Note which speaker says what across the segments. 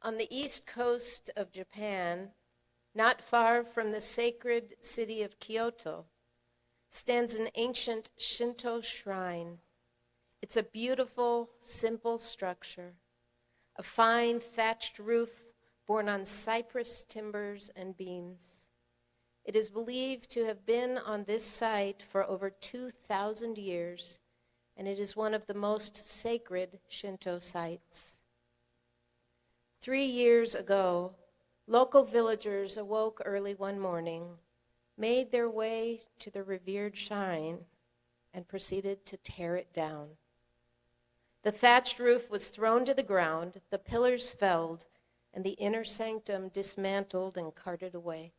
Speaker 1: On the east coast of Japan, not far from the sacred city of Kyoto, stands an ancient Shinto shrine. It's a beautiful, simple structure, a fine thatched roof borne on cypress timbers and beams. It is believed to have been on this site for over 2,000 years, and it is one of the most sacred Shinto sites. 3 years ago, local villagers awoke early one morning, made their way to the revered shrine, and proceeded to tear it down. The thatched roof was thrown to the ground, the pillars felled, and the inner sanctum dismantled and carted away.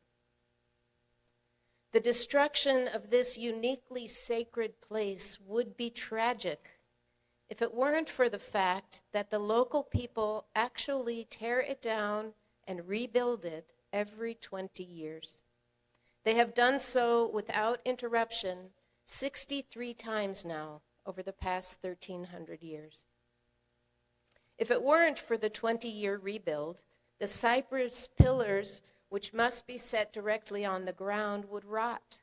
Speaker 1: The destruction of this uniquely sacred place would be tragic if it weren't for the fact that the local people actually tear it down and rebuild it every 20 years. They have done so without interruption 63 times now over the past 1,300 years. If it weren't for the 20-year rebuild, the cypress pillars, which must be set directly on the ground, would rot.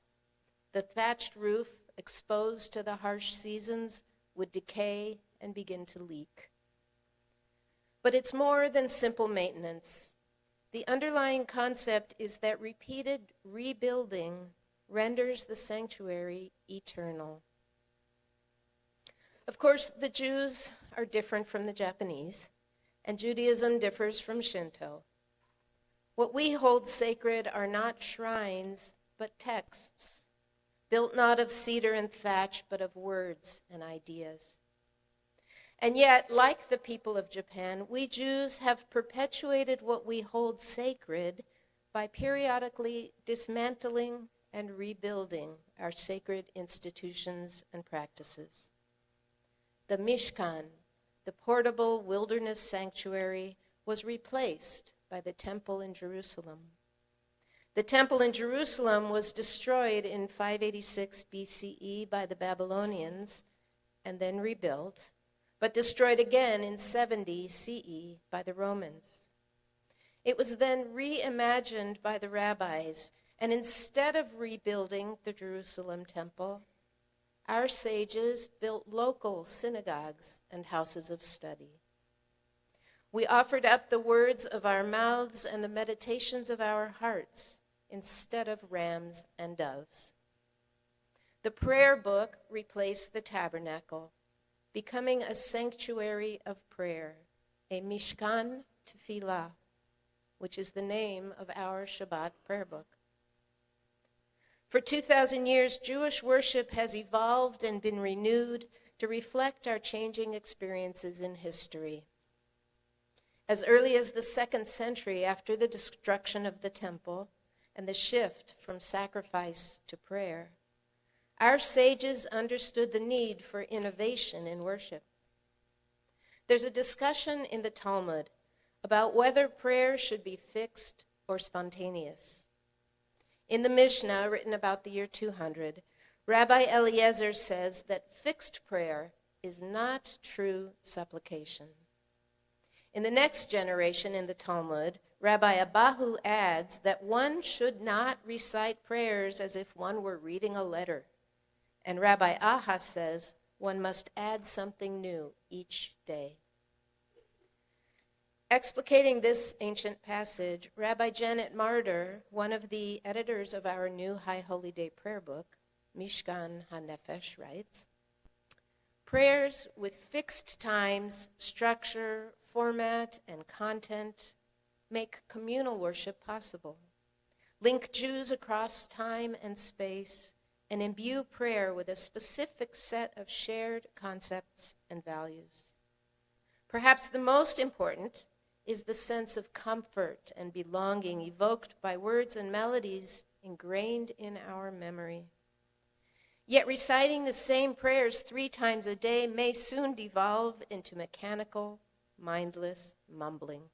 Speaker 1: The thatched roof, exposed to the harsh seasons, would decay and begin to leak. But it's more than simple maintenance. The underlying concept is that repeated rebuilding renders the sanctuary eternal. Of course, the Jews are different from the Japanese, and Judaism differs from Shinto. What we hold sacred are not shrines, but texts, built not of cedar and thatch, but of words and ideas. And yet, like the people of Japan, we Jews have perpetuated what we hold sacred by periodically dismantling and rebuilding our sacred institutions and practices. The Mishkan, the portable wilderness sanctuary, was replaced by the temple in Jerusalem. The temple in Jerusalem was destroyed in 586 BCE by the Babylonians and then rebuilt, but destroyed again in 70 CE by the Romans. It was then reimagined by the rabbis, and instead of rebuilding the Jerusalem temple, our sages built local synagogues and houses of study. We offered up the words of our mouths and the meditations of our hearts instead of rams and doves. The prayer book replaced the tabernacle, becoming a sanctuary of prayer, a Mishkan Tefillah, which is the name of our Shabbat prayer book. For 2,000 years, Jewish worship has evolved and been renewed to reflect our changing experiences in history. As early as the 2nd century after the destruction of the temple and the shift from sacrifice to prayer, our sages understood the need for innovation in worship. There's a discussion in the Talmud about whether prayer should be fixed or spontaneous. In the Mishnah, written about the year 200, Rabbi Eliezer says that fixed prayer is not true supplication. In the next generation in the Talmud, Rabbi Abahu adds that one should not recite prayers as if one were reading a letter. And Rabbi Aha says one must add something new each day. Explicating this ancient passage, Rabbi Janet Marder, one of the editors of our new High Holy Day prayer book, Mishkan HaNefesh, writes, "Prayers with fixed times, structure, format, and content make communal worship possible, link Jews across time and space, and imbue prayer with a specific set of shared concepts and values. Perhaps the most important is the sense of comfort and belonging evoked by words and melodies ingrained in our memory. Yet reciting the same prayers 3 times a day may soon devolve into mechanical, mindless mumbling.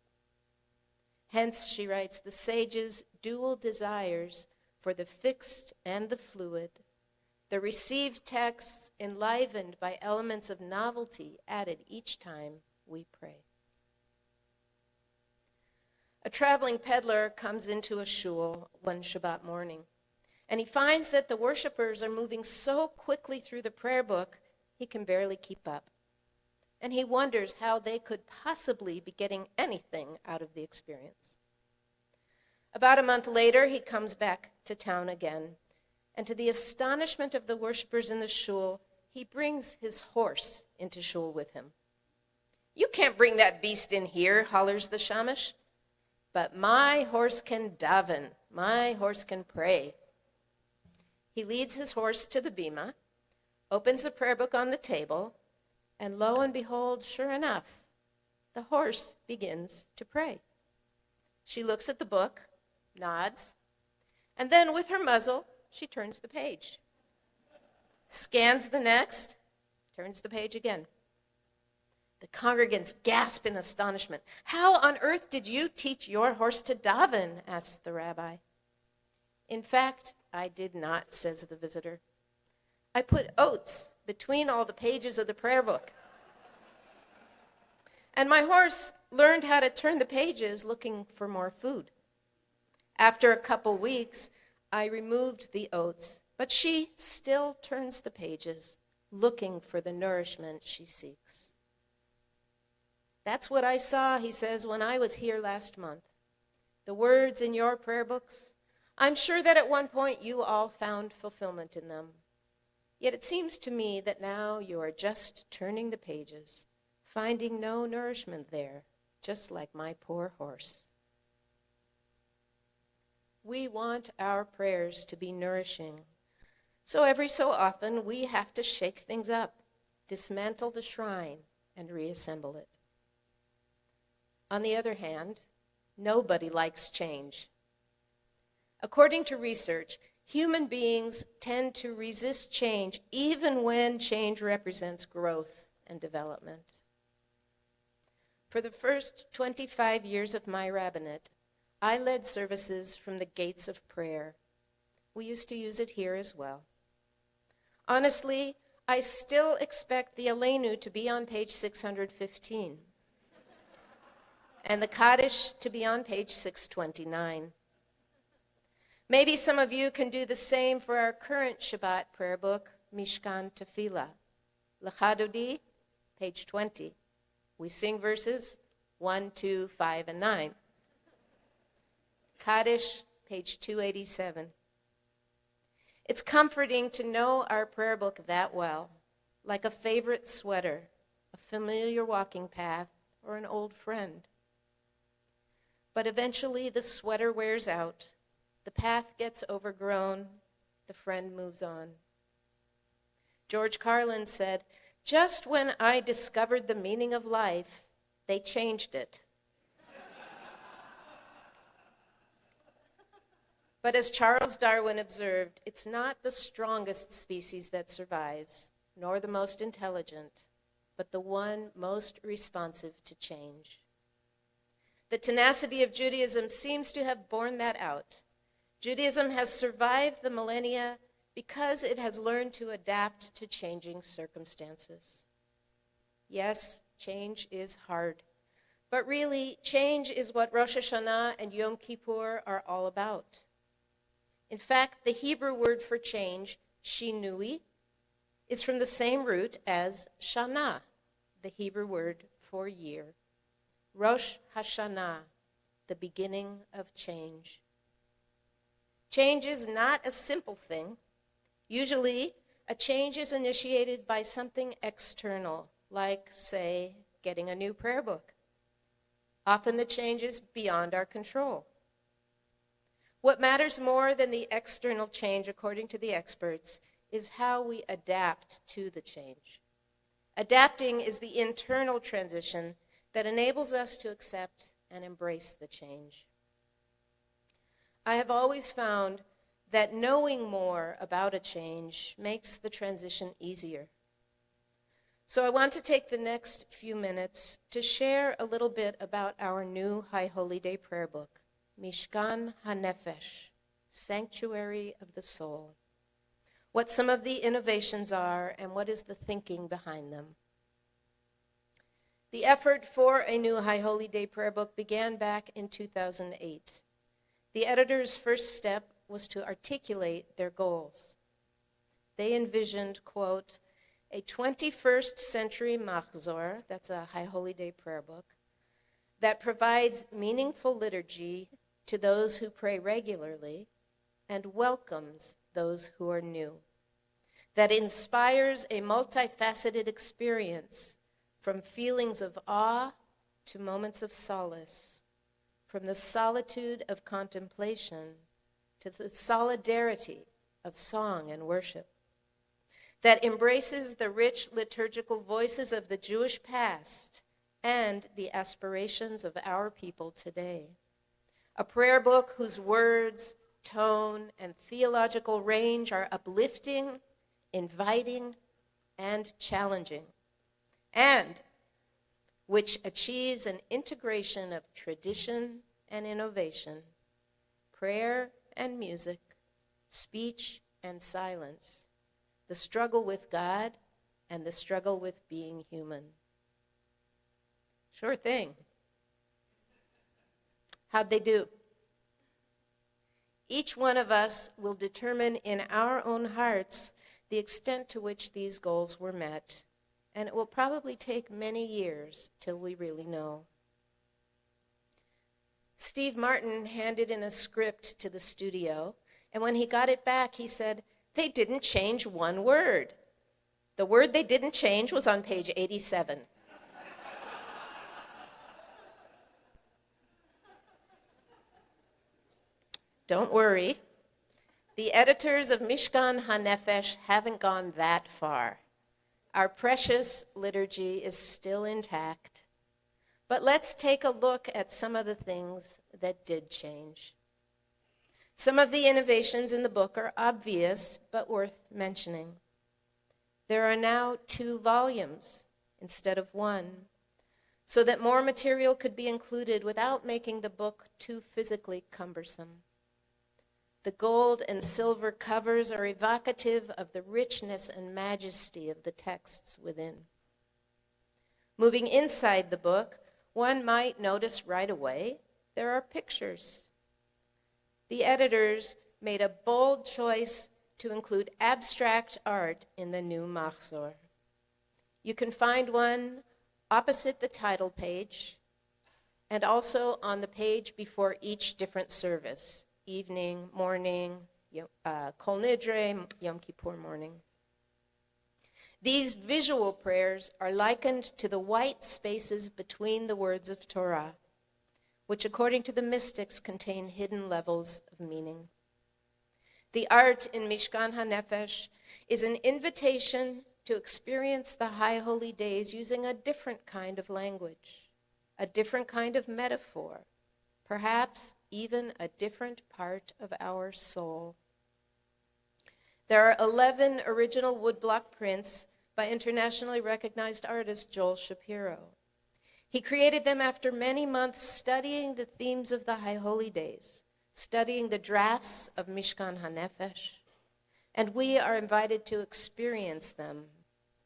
Speaker 1: Hence, she writes, the sages' dual desires for the fixed and the fluid, the received texts enlivened by elements of novelty added each time we pray." traveling peddler comes into a shul one Shabbat morning, and he finds that the worshipers are moving so quickly through the prayer book, he can barely keep up. And he wonders how they could possibly be getting anything out of the experience. About a month later, he comes back to town again, and to the astonishment of the worshipers in the shul, he brings his horse into shul with him. "You can't bring that beast in here," hollers the shamash. "But my horse can daven. My horse can pray." He leads his horse to the bima, opens the prayer book on the table, and lo and behold, sure enough, the horse begins to pray. She looks at the book, nods, and then with her muzzle, she turns the page. Scans the next, turns the page again. The congregants gasp in astonishment. "How on earth did you teach your horse to daven?" asks the rabbi. "In fact, I did not," says the visitor. "I put oats between all the pages of the prayer book. And my horse learned how to turn the pages looking for more food. After a couple weeks, I removed the oats, but she still turns the pages looking for the nourishment she seeks." "That's what I saw," he says, "when I was here last month. The words in your prayer books, I'm sure that at one point you all found fulfillment in them. Yet it seems to me that now you are just turning the pages, finding no nourishment there, just like my poor horse." We want our prayers to be nourishing. So every so often we have to shake things up, dismantle the shrine, and reassemble it. On the other hand, nobody likes change. According to research, human beings tend to resist change even when change represents growth and development. For the first 25 years of my rabbinate, I led services from the gates of prayer. We used to use it here as well. Honestly, I still expect the Aleinu to be on page 615 and the Kaddish to be on page 629. Maybe some of you can do the same for our current Shabbat prayer book, Mishkan Tefillah. Lecha Dodi, page 20. We sing verses 1, 2, 5, and 9. Kaddish, page 287. It's comforting to know our prayer book that well, like a favorite sweater, a familiar walking path, or an old friend. But eventually the sweater wears out, the path gets overgrown, the friend moves on. George Carlin said, "Just when I discovered the meaning of life, they changed it." But as Charles Darwin observed, it's not the strongest species that survives, nor the most intelligent, but the one most responsive to change. The tenacity of Judaism seems to have borne that out. Judaism has survived the millennia because it has learned to adapt to changing circumstances. Yes, change is hard, but really, change is what Rosh Hashanah and Yom Kippur are all about. In fact, the Hebrew word for change, shinui, is from the same root as shana, the Hebrew word for year. Rosh Hashanah, the beginning of change. Change is not a simple thing. Usually, a change is initiated by something external, like, say, getting a new prayer book. Often the change is beyond our control. What matters more than the external change, according to the experts, is how we adapt to the change. Adapting is the internal transition that enables us to accept and embrace the change. I have always found that knowing more about a change makes the transition easier. So I want to take the next few minutes to share a little bit about our new High Holy Day prayer book, Mishkan HaNefesh, Sanctuary of the Soul, what some of the innovations are and what is the thinking behind them. The effort for a new High Holy Day prayer book began back in 2008. The editor's first step was to articulate their goals. They envisioned, quote, a 21st century machzor, that's a High Holy Day prayer book, that provides meaningful liturgy to those who pray regularly and welcomes those who are new, that inspires a multifaceted experience from feelings of awe to moments of solace, from the solitude of contemplation to the solidarity of song and worship, that embraces the rich liturgical voices of the Jewish past and the aspirations of our people today. A prayer book whose words, tone, and theological range are uplifting, inviting, and challenging, and which achieves an integration of tradition and innovation, prayer and music, speech and silence, the struggle with God and the struggle with being human. Sure thing. How'd they do? Each one of us will determine in our own hearts the extent to which these goals were met, and it will probably take many years till we really know. Steve Martin handed in a script to the studio, and when he got it back, he said, they didn't change one word. The word they didn't change was on page 87. Don't worry. The editors of Mishkan HaNefesh haven't gone that far. Our precious liturgy is still intact. But let's take a look at some of the things that did change. Some of the innovations in the book are obvious, but worth mentioning. There are now 2 volumes instead of 1, so that more material could be included without making the book too physically cumbersome. The gold and silver covers are evocative of the richness and majesty of the texts within. Moving inside the book, one might notice right away there are pictures. The editors made a bold choice to include abstract art in the new machzor. You can find one opposite the title page and also on the page before each different service. Evening, morning, Kol Nidre, Yom Kippur morning. These visual prayers are likened to the white spaces between the words of Torah, which according to the mystics contain hidden levels of meaning. The art in Mishkan HaNefesh is an invitation to experience the High Holy Days using a different kind of language, a different kind of metaphor, perhaps even a different part of our soul. There are 11 original woodblock prints by internationally recognized artist Joel Shapiro. He created them after many months studying the themes of the High Holy Days, studying the drafts of Mishkan HaNefesh, and we are invited to experience them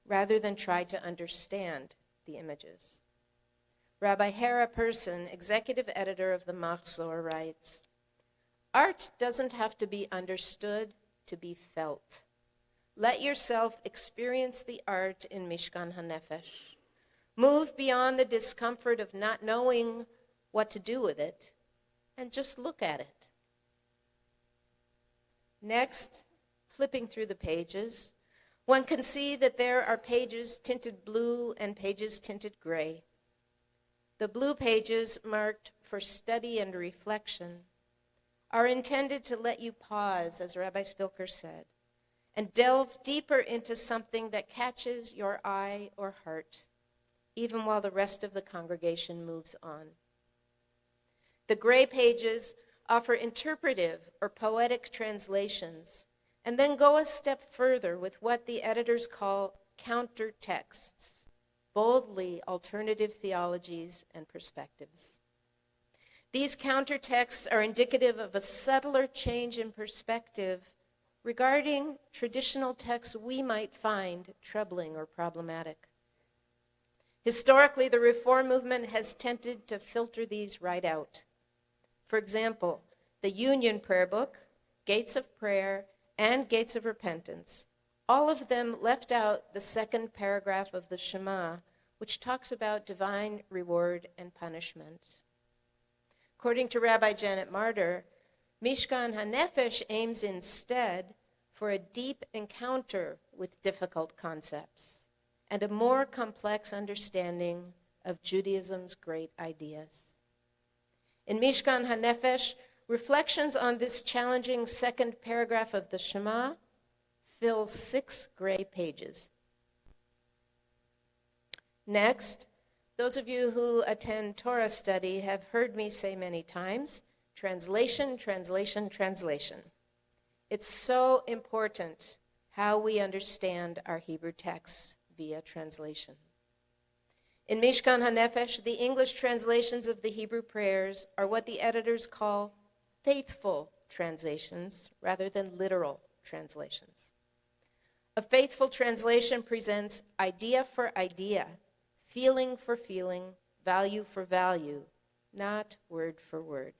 Speaker 1: rather than try to understand the images. Rabbi Hera Person, executive editor of the Machzor, writes, art doesn't have to be understood to be felt. Let yourself experience the art in Mishkan HaNefesh. Move beyond the discomfort of not knowing what to do with it, and just look at it. Next, flipping through the pages, one can see that there are pages tinted blue and pages tinted gray. The blue pages, marked for study and reflection, are intended to let you pause, as Rabbi Spilker said, and delve deeper into something that catches your eye or heart, even while the rest of the congregation moves on. The gray pages offer interpretive or poetic translations, and then go a step further with what the editors call counter texts, boldly alternative theologies and perspectives. These countertexts are indicative of a subtler change in perspective regarding traditional texts we might find troubling or problematic. Historically, the Reform movement has tended to filter these right out. For example, the Union Prayer Book, Gates of Prayer, and Gates of Repentance, all of them left out the second paragraph of the Shema, which talks about divine reward and punishment. According to Rabbi Janet Martyr, Mishkan HaNefesh aims instead for a deep encounter with difficult concepts and a more complex understanding of Judaism's great ideas. In Mishkan HaNefesh, reflections on this challenging second paragraph of the Shema fill 6 gray pages. Next, those of you who attend Torah study have heard me say many times, translation, translation, translation. It's so important how we understand our Hebrew texts via translation. In Mishkan HaNefesh, the English translations of the Hebrew prayers are what the editors call faithful translations rather than literal translations. A faithful translation presents idea for idea, feeling for feeling, value for value, not word for word.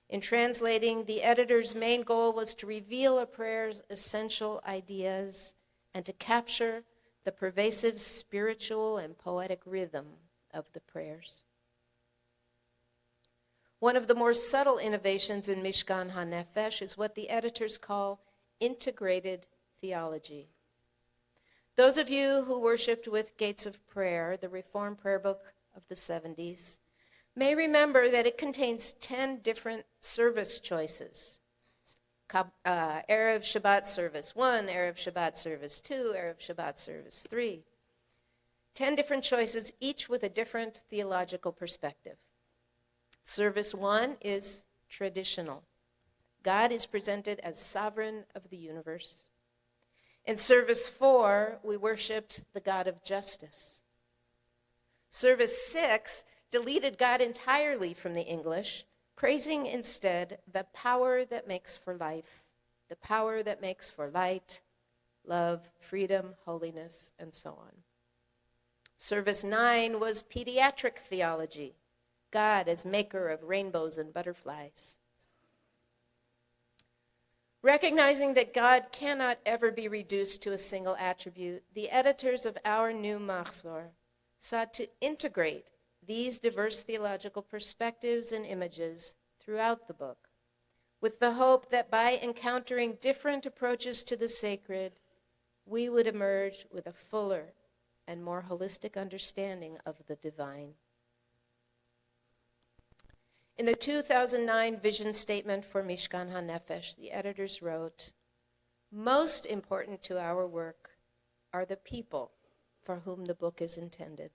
Speaker 1: In translating, the editor's main goal was to reveal a prayer's essential ideas and to capture the pervasive spiritual and poetic rhythm of the prayers. One of the more subtle innovations in Mishkan HaNefesh is what the editors call integrated theology. Those of you who worshipped with Gates of Prayer, the Reform prayer book of the 70s, may remember that it contains 10 different service choices. Erev Shabbat service 1, Erev Shabbat service 2, Erev Shabbat service 3. 10 different choices, each with a different theological perspective. Service 1 is traditional. God is presented as sovereign of the universe. In service 4, we worshiped the God of justice. Service 6 deleted God entirely from the English, praising instead the power that makes for life, the power that makes for light, love, freedom, holiness, and so on. Service 9 was pediatric theology, God as maker of rainbows and butterflies. Recognizing that God cannot ever be reduced to a single attribute, the editors of our new Machzor sought to integrate these diverse theological perspectives and images throughout the book, with the hope that by encountering different approaches to the sacred, we would emerge with a fuller and more holistic understanding of the divine. In the 2009 vision statement for Mishkan HaNefesh, the editors wrote, "Most important to our work are the people for whom the book is intended.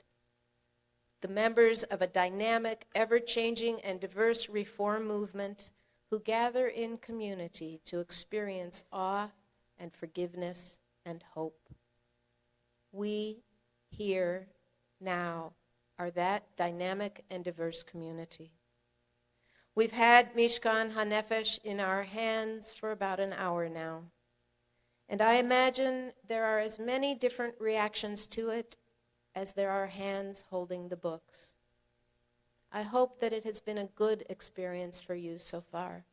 Speaker 1: The members of a dynamic, ever-changing, and diverse reform movement who gather in community to experience awe and forgiveness and hope. We, here, now, are that dynamic and diverse community. We've had Mishkan HaNefesh in our hands for about an hour now, and I imagine there are as many different reactions to it as there are hands holding the books. I hope that it has been a good experience for you so far,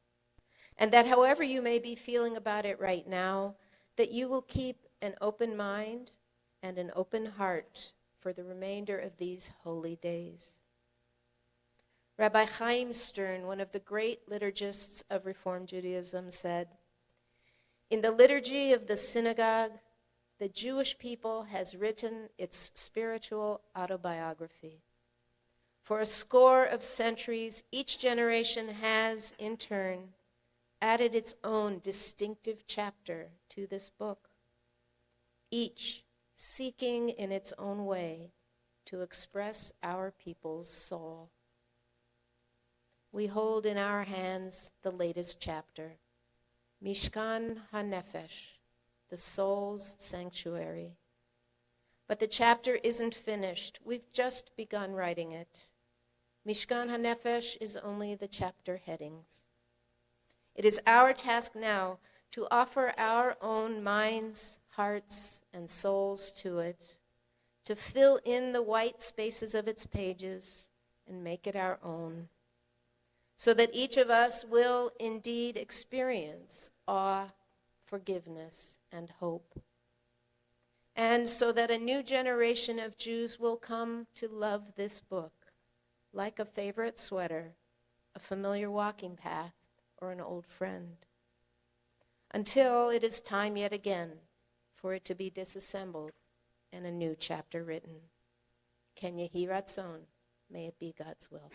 Speaker 1: and that however you may be feeling about it right now, that you will keep an open mind and an open heart for the remainder of these holy days. Rabbi Chaim Stern, one of the great liturgists of Reform Judaism, said, "In the liturgy of the synagogue, the Jewish people has written its spiritual autobiography. For a score of centuries, each generation has, in turn, added its own distinctive chapter to this book, each seeking in its own way to express our people's soul. We hold in our hands the latest chapter, Mishkan HaNefesh, the soul's sanctuary. But the chapter isn't finished. We've just begun writing it. Mishkan HaNefesh is only the chapter headings. It is our task now to offer our own minds, hearts, and souls to it, to fill in the white spaces of its pages and make it our own, so that each of us will indeed experience awe, forgiveness, and hope. And so that a new generation of Jews will come to love this book like a favorite sweater, a familiar walking path, or an old friend, until it is time yet again for it to be disassembled and a new chapter written. Ken Yehi Ratzon, may it be God's will.